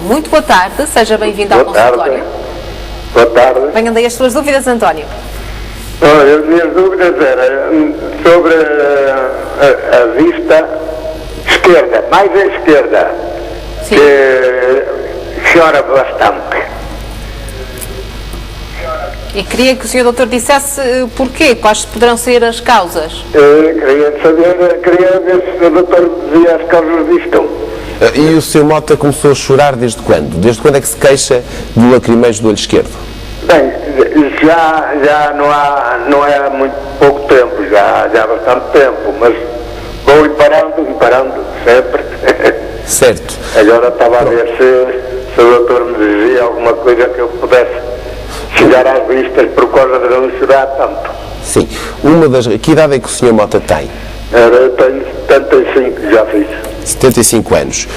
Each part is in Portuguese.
Muito boa tarde, seja bem-vindo ao consultório. Boa tarde. Venham daí as suas dúvidas, António. Olha, as minhas dúvidas eram sobre a vista esquerda, mais à esquerda, Sim. que chora bastante. E queria que o Sr. Doutor dissesse porquê, quais poderão ser as causas. Queria ver se o doutor dizia as causas disto. E o Sr. Mota começou a chorar desde quando? Desde quando é que se queixa do lacrimejo do olho esquerdo? Bem, já não é há muito pouco tempo, já há bastante tempo, mas vou ir parando sempre. Certo. Agora estava a ver se o doutor me dizia alguma coisa que eu pudesse chegar às vistas por causa de não chorar tanto. Sim. Que idade é que o Sr. Mota tem? Eu tenho 75, já fiz. 75 anos.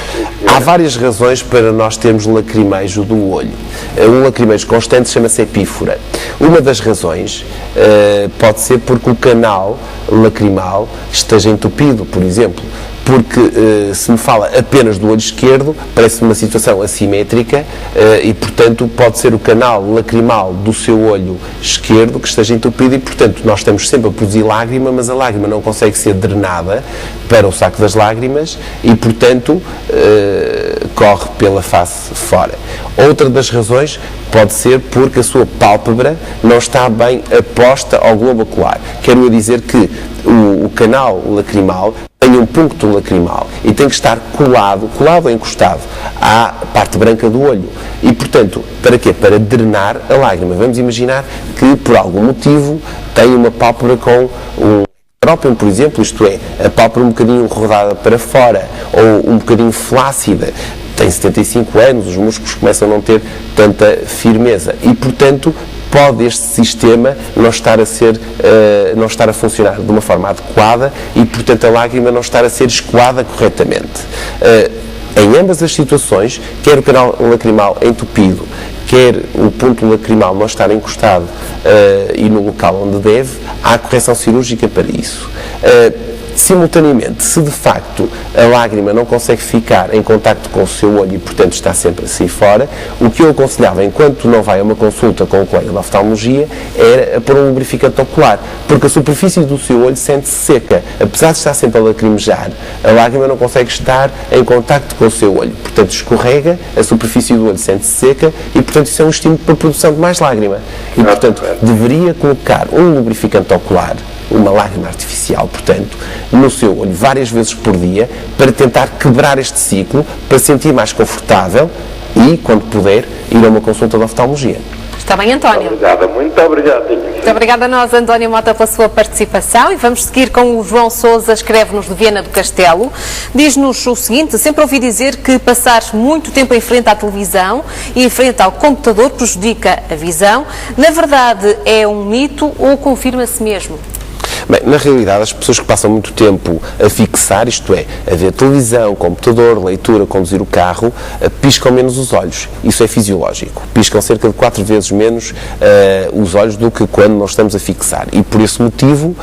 Há várias razões para nós termos lacrimejo do olho. Um lacrimejo constante chama-se epífora. Uma das razões pode ser porque o canal lacrimal esteja entupido, por exemplo. Porque se me fala apenas do olho esquerdo, parece uma situação assimétrica e, portanto, pode ser o canal lacrimal do seu olho esquerdo que esteja entupido e, portanto, nós estamos sempre a produzir lágrima, mas a lágrima não consegue ser drenada para o saco das lágrimas e, portanto, corre pela face fora. Outra das razões pode ser porque a sua pálpebra não está bem aposta ao globo ocular. Quero dizer que o canal lacrimal tem um ponto lacrimal e tem que estar colado ou encostado à parte branca do olho. E, portanto, para quê? Para drenar a lágrima. Vamos imaginar que, por algum motivo, tem uma pálpebra com um próprio, por exemplo, isto é, a pálpebra um bocadinho rodada para fora ou um bocadinho flácida. Tem 75 anos, os músculos começam a não ter tanta firmeza e, portanto, pode este sistema não estar a funcionar de uma forma adequada e, portanto, a lágrima não estar a ser escoada corretamente. Em ambas as situações, quer o canal lacrimal entupido, quer o ponto lacrimal não estar encostado e no local onde deve, há correção cirúrgica para isso. Simultaneamente, se de facto a lágrima não consegue ficar em contacto com o seu olho e, portanto, está sempre a sair fora, o que eu aconselhava, enquanto não vai a uma consulta com o colega de oftalmologia, era pôr um lubrificante ocular, porque a superfície do seu olho sente-se seca. Apesar de estar sempre a lacrimejar, a lágrima não consegue estar em contacto com o seu olho. Portanto, escorrega, a superfície do olho sente-se seca e, portanto, isso é um estímulo para a produção de mais lágrima. E, portanto, deveria colocar um lubrificante ocular, uma lágrima artificial, portanto, no seu olho várias vezes por dia para tentar quebrar este ciclo, para sentir mais confortável e, quando puder, ir a uma consulta de oftalmologia. Está bem, António? Muito obrigado. Muito obrigada a nós, António Mota, pela sua participação e vamos seguir com o João Sousa, escreve-nos de Viana do Castelo. Diz-nos o seguinte: sempre ouvi dizer que passar muito tempo em frente à televisão e em frente ao computador prejudica a visão. Na verdade, é um mito ou confirma-se mesmo? Bem, na realidade, as pessoas que passam muito tempo a fixar, isto é, a ver televisão, computador, leitura, conduzir o carro, piscam menos os olhos. Isso é fisiológico. Piscam cerca de 4 vezes menos os olhos do que quando nós estamos a fixar. E por esse motivo,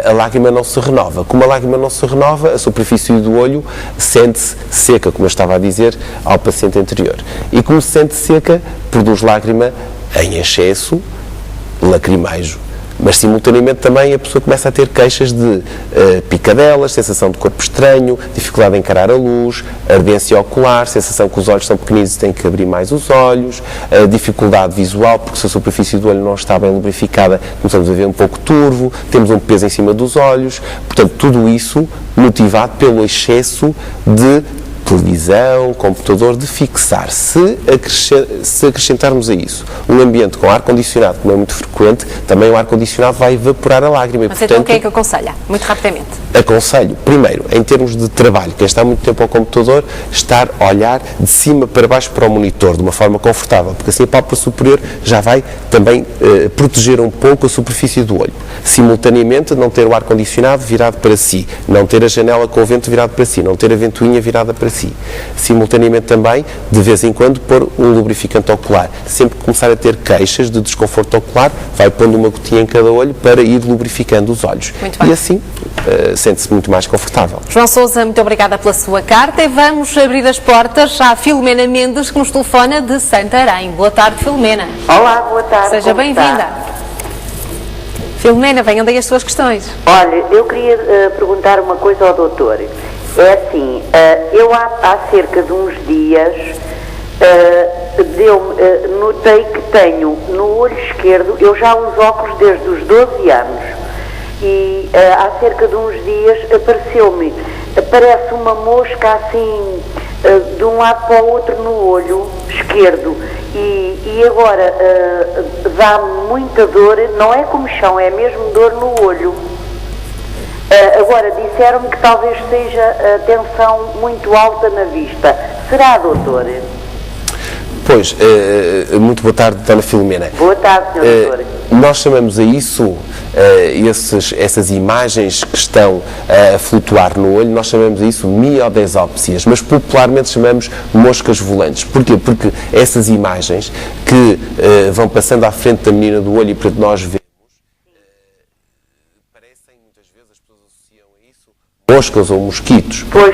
a lágrima não se renova. Como a lágrima não se renova, a superfície do olho sente-se seca, como eu estava a dizer ao paciente anterior. E como se sente seca, produz lágrima em excesso, lacrimejo. Mas, simultaneamente, também a pessoa começa a ter queixas de picadelas, sensação de corpo estranho, dificuldade em encarar a luz, ardência ocular, sensação que os olhos são pequeninos e têm que abrir mais os olhos, dificuldade visual, porque se a superfície do olho não está bem lubrificada, começamos a ver um pouco turvo, temos um peso em cima dos olhos. Portanto, tudo isso motivado pelo excesso de televisão, computador, de fixar. Se acrescentarmos a isso um ambiente com ar-condicionado, como é muito frequente, também o ar-condicionado vai evaporar a lágrima. Mas portanto, então o que é que aconselha? Muito rapidamente. Aconselho, primeiro, em termos de trabalho, quem está muito tempo ao computador, estar a olhar de cima para baixo para o monitor, de uma forma confortável, porque assim a pálpebra superior já vai também proteger um pouco a superfície do olho. Simultaneamente, não ter o ar-condicionado virado para si, não ter a janela com o vento virado para si, não ter a ventoinha virada para si. si. Simultaneamente também, de vez em quando, pôr um lubrificante ocular. Sempre que começar a ter queixas de desconforto ocular, vai pondo uma gotinha em cada olho para ir lubrificando os olhos. Muito bem. E assim, sente-se muito mais confortável. João Sousa, muito obrigada pela sua carta e vamos abrir as portas à Filomena Mendes, que nos telefona de Santarém. Boa tarde, Filomena. Olá, boa tarde. Seja como está? bem-vinda. Filomena, venham daí as suas questões. Olha, eu queria perguntar uma coisa ao doutor. É assim, eu há cerca de uns dias notei que tenho no olho esquerdo, eu já uso óculos desde os 12 anos, e há cerca de uns dias apareceu-me, parece uma mosca assim, de um lado para o outro no olho esquerdo, e agora dá-me muita dor, não é comichão, é mesmo dor no olho. Agora, disseram-me que talvez seja a tensão muito alta na vista. Será, doutor? Pois, muito boa tarde, Dona Filomena. Boa tarde, Sr. Doutor. Nós chamamos a isso, essas imagens que estão a flutuar no olho, nós chamamos a isso miodesópsias, mas popularmente chamamos moscas volantes. Porquê? Porque essas imagens que vão passando à frente da menina do olho e para nós vermos, parecem, muitas vezes, as pessoas associam a isso moscas ou mosquitos. Pois.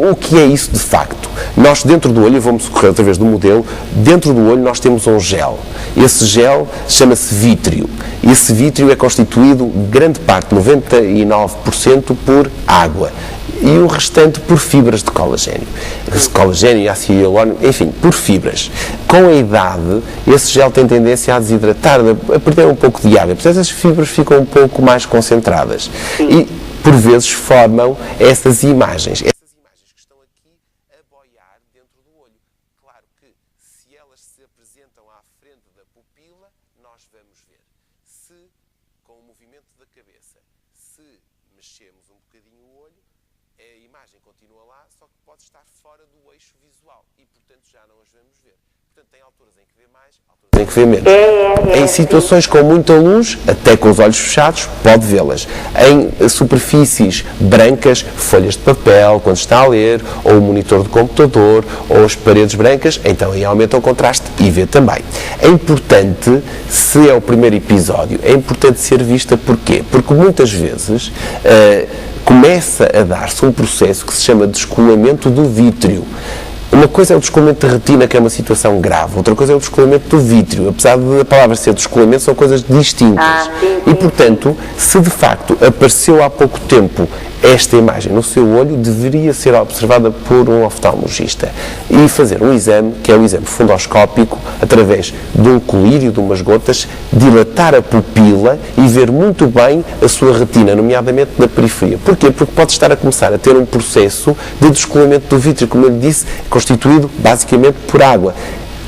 O que é isso de facto? Nós dentro do olho, vamos socorrer através do modelo, dentro do olho nós temos um gel. Esse gel chama-se vítreo. Esse vítreo é constituído, grande parte, 99%, por água. E o restante por fibras de colagênio. Colagênio, ácido hialurônico, enfim, por fibras. Com a idade, esse gel tem tendência a desidratar, a perder um pouco de água. Portanto, as fibras ficam um pouco mais concentradas. Sim. E, por vezes, formam essas imagens. Essas imagens que estão aqui a boiar dentro do olho. Claro que, se elas se apresentam à frente da pupila, nós vamos ver. Se, com o movimento da cabeça, se mexemos um bocadinho o olho, a imagem continua lá, só que pode estar fora do eixo visual e, portanto, já não as vamos ver. Portanto, tem alturas em que vê mais, alturas em que vê menos. Em situações com muita luz, até com os olhos fechados, pode vê-las. Em superfícies brancas, folhas de papel, quando está a ler, ou o monitor do computador, ou as paredes brancas, então aí aumenta o contraste e vê também. É importante, se é o primeiro episódio, é importante ser vista porquê? Porque muitas vezes começa a dar-se um processo que se chama descolamento do vítreo. Uma coisa é o descolamento da retina, que é uma situação grave. Outra coisa é o descolamento do vítreo. Apesar de a palavra ser descolamento, são coisas distintas. Sim. E, portanto, se de facto apareceu há pouco tempo esta imagem no seu olho, deveria ser observada por um oftalmologista e fazer um exame, que é o exame fundoscópico, através de um colírio, de umas gotas, dilatar a pupila e ver muito bem a sua retina, nomeadamente na periferia. Porquê? Porque pode estar a começar a ter um processo de descolamento do vítreo, como eu lhe disse, constituído basicamente por água.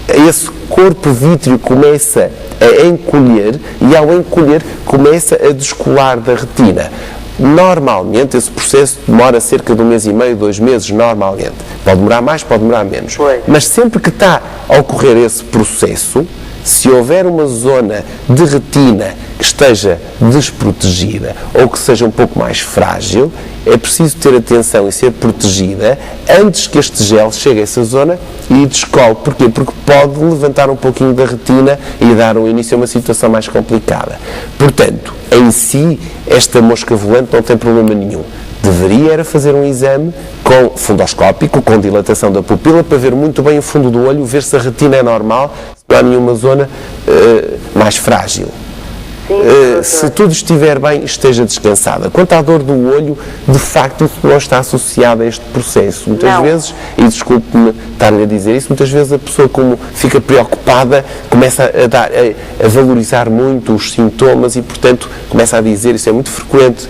Esse corpo vítreo começa a encolher e, ao encolher, começa a descolar da retina. Normalmente, esse processo demora cerca de 1 mês e meio, 2 meses, normalmente. Pode demorar mais, pode demorar menos. Pois. Mas sempre que está a ocorrer esse processo, se houver uma zona de retina que esteja desprotegida ou que seja um pouco mais frágil, é preciso ter atenção e ser protegida antes que este gel chegue a essa zona e descole. Porquê? Porque pode levantar um pouquinho da retina e dar um início a uma situação mais complicada. Portanto, em si, esta mosca volante não tem problema nenhum. Deveria era fazer um exame fundoscópico, com dilatação da pupila, para ver muito bem o fundo do olho, ver se a retina é normal, se não há nenhuma zona mais frágil. Se tudo estiver bem, esteja descansada. Quanto à dor do olho, de facto, isso não está associado a este processo. Muitas vezes, e desculpe-me estar-lhe a dizer isso, muitas vezes a pessoa, como fica preocupada, começa a valorizar muito os sintomas e, portanto, começa a dizer, isso é muito frequente,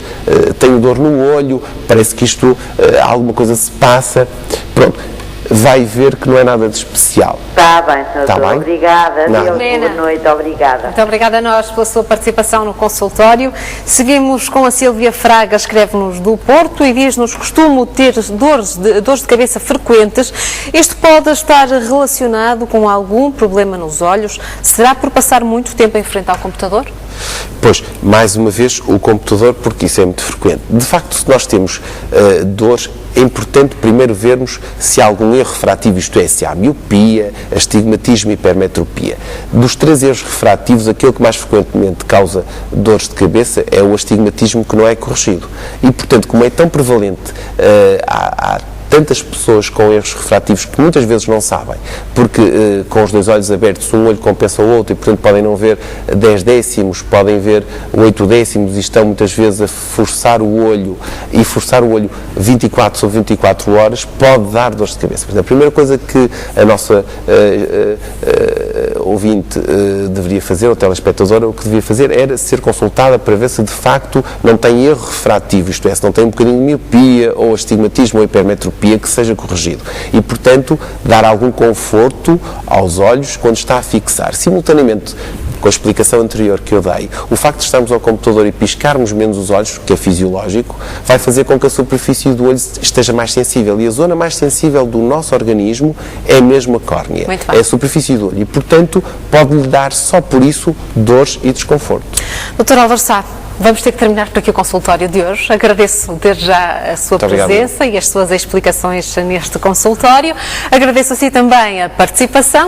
tenho dor no olho, parece que isto, alguma coisa se passa. Pronto. Vai ver que não é nada de especial. Está bem, Sr. Está Doutor. bem? Obrigada. Nada. Boa noite, obrigada. Muito obrigada a nós pela sua participação no consultório. Seguimos com a Sílvia Fraga, escreve-nos do Porto e diz-nos: costumo ter dores de cabeça frequentes. Isto pode estar relacionado com algum problema nos olhos? Será por passar muito tempo em frente ao computador? Pois, mais uma vez, o computador, porque isso é muito frequente. De facto, se nós temos dores, é importante primeiro vermos se há algum erro refrativo, isto é, se há miopia, astigmatismo e hipermetropia. Dos 3 erros refrativos, aquele que mais frequentemente causa dores de cabeça é o astigmatismo que não é corrigido. E, portanto, como é tão prevalente, há tantas pessoas com erros refrativos que muitas vezes não sabem, porque com os 2 olhos abertos um olho compensa o outro e, portanto, podem não ver 10 décimos, podem ver 8 décimos e estão muitas vezes a forçar o olho, e forçar o olho 24 sobre 24 horas pode dar dores de cabeça. Portanto, a primeira coisa que a nossa ouvinte deveria fazer, ou telespectadora, o que devia fazer era ser consultada para ver se de facto não tem erro refrativo, isto é, se não tem um bocadinho de miopia ou astigmatismo ou hipermetropia que seja corrigido e, portanto, dar algum conforto aos olhos quando está a fixar. Simultaneamente, com a explicação anterior que eu dei, o facto de estarmos ao computador e piscarmos menos os olhos, que é fisiológico, vai fazer com que a superfície do olho esteja mais sensível, e a zona mais sensível do nosso organismo é mesmo a córnea, é a superfície do olho, e, portanto, pode-lhe dar só por isso dores e desconforto. Dr. Álvaro Sá, vamos ter que terminar por aqui o consultório de hoje. Agradeço desde já a sua presença e as suas explicações neste consultório. Agradeço a si também a participação.